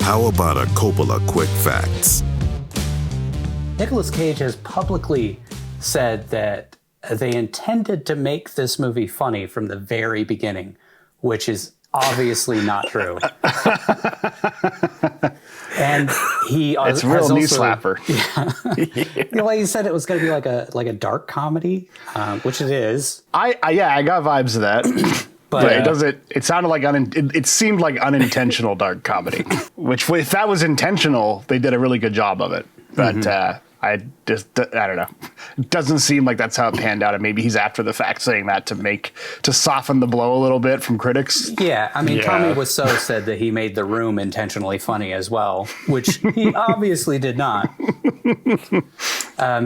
How about a Coppola quick facts? Nicolas Cage has publicly said that they intended to make this movie funny from the very beginning, which is obviously not true. And he it's a real knee slapper. Yeah. Well, he said it was going to be like a dark comedy, which it is. I got vibes of that. But it doesn't. It sounded like it seemed like unintentional dark comedy. Which, if that was intentional, they did a really good job of it. But I don't know. It doesn't seem like that's how it panned out. And maybe he's after the fact saying that to soften the blow a little bit from critics. Yeah, I mean, Tommy Wiseau said that he made The Room intentionally funny as well, which he obviously did not.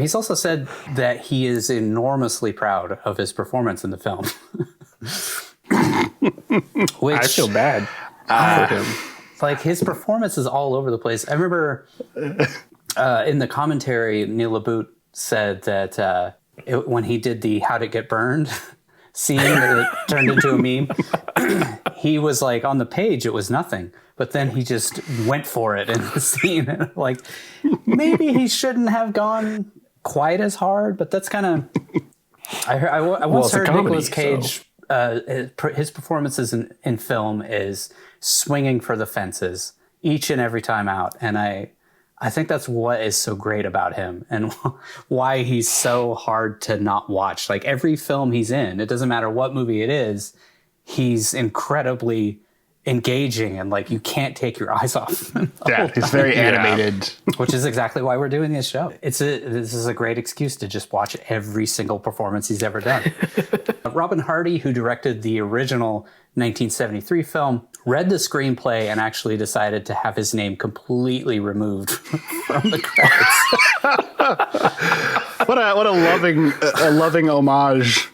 He's also said that he is enormously proud of his performance in the film. Which, I feel bad for him. Like, his performance is all over the place. I remember in the commentary, Neil LaBute said that when he did the How'd It Get Burned scene that turned into a meme, he was like, on the page, it was nothing. But then he just went for it in the scene. Like, maybe he shouldn't have gone quite as hard, but that's kind of... I once heard Nicolas Cage... his performances in film is swinging for the fences each and every time out. And I think that's what is so great about him and why he's so hard to not watch. Like, every film he's in, it doesn't matter what movie it is, he's incredibly engaging and like you can't take your eyes off him. Yeah, he's very animated. Which is exactly why we're doing this show. This is a great excuse to just watch every single performance he's ever done. Robin Hardy, who directed the original 1973 film, read the screenplay and actually decided to have his name completely removed from the credits. What a loving homage.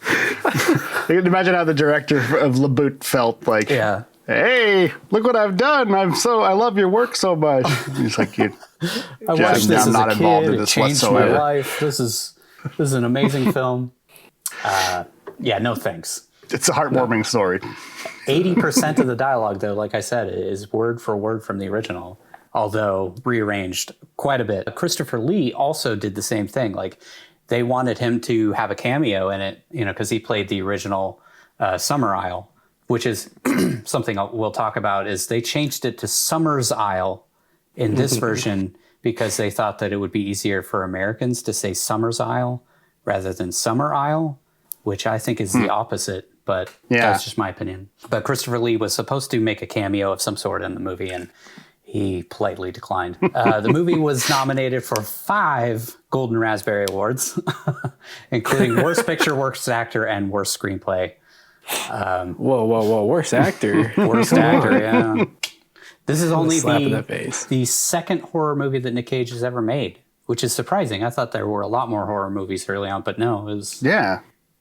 You can imagine how the director of LaBute felt like. Yeah. Hey, look what I've done! I love your work so much. He's like, I watched this as a kid. It changed my life. This is an amazing film. Yeah, no thanks. It's a heartwarming story. 80% of the dialogue, though, like I said, is word for word from the original, although rearranged quite a bit. Christopher Lee also did the same thing. Like, they wanted him to have a cameo in it, because he played the original Summer Isle, which is something we'll talk about, is they changed it to Summer's Isle in this version because they thought that it would be easier for Americans to say Summer's Isle rather than Summer Isle, which I think is the opposite, but that's just my opinion. But Christopher Lee was supposed to make a cameo of some sort in the movie, and he politely declined. The movie was nominated for 5 Golden Raspberry Awards, including Worst Picture, Worst Actor, and Worst Screenplay. Whoa. Worst actor. Worst actor, yeah. This is only the second horror movie that Nick Cage has ever made, which is surprising. I thought there were a lot more horror movies early on, but no, it was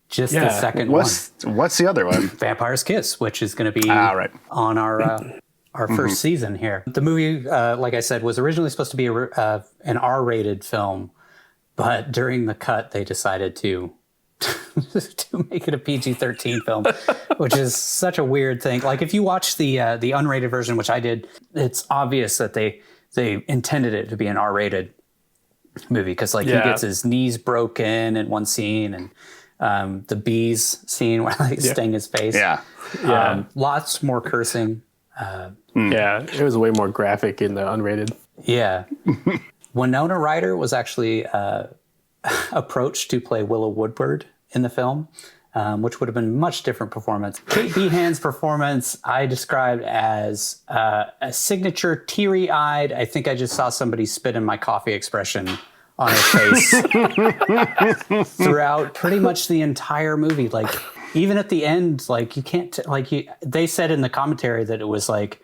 just the second one. What's the other one? Vampire's Kiss, which is going to be on our first season here. The movie, like I said, was originally supposed to be an R-rated film, but during the cut, they decided to make it a PG-13 film, which is such a weird thing. Like, if you watch the unrated version, which I did, it's obvious that they intended it to be an R-rated movie because he gets his knees broken in one scene, and the bees scene where they sting his face. Lots more cursing. It was way more graphic in the unrated. Yeah. Winona Ryder was actually approached to play Willow Woodward in the film, which would have been a much different performance. Kate Behan's performance I described as a signature teary-eyed, I think I just saw somebody spit in my coffee expression on her face throughout pretty much the entire movie. Like, even at the end, like, you can't, they said in the commentary that it was like,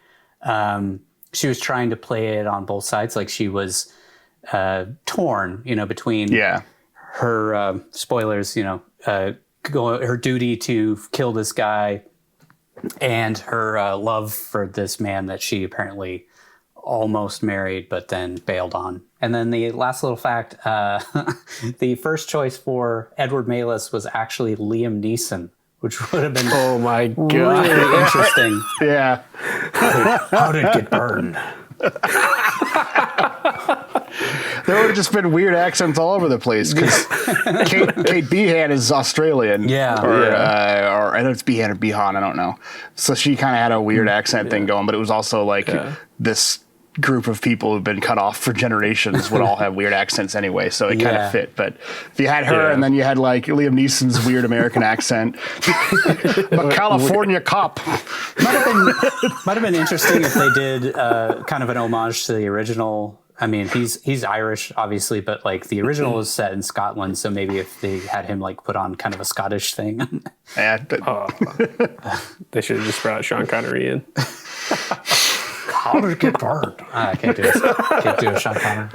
she was trying to play it on both sides. Like, she was torn, between her spoilers, her duty to kill this guy and her love for this man that she apparently almost married, but then bailed on. And then the last little fact, the first choice for Edward Malus was actually Liam Neeson, which would have been oh my god, really interesting. Yeah. How did it get burned? There would have just been weird accents all over the place because Kate Behan is Australian. Yeah. Or I know it's Behan or Behan, I don't know. So she kind of had a weird accent thing going, but it was also like this group of people who've been cut off for generations would all have weird accents anyway, so it kind of fit. But if you had her and then you had like Liam Neeson's weird American accent, a California cop. Might have been interesting if they did kind of an homage to the original. I mean, he's Irish, obviously, but like the original was set in Scotland, so maybe if they had him like put on kind of a Scottish thing. Yeah, they should have just brought Sean Connery in. How did it get burned? I can't do it. Can't do a Sean Connery.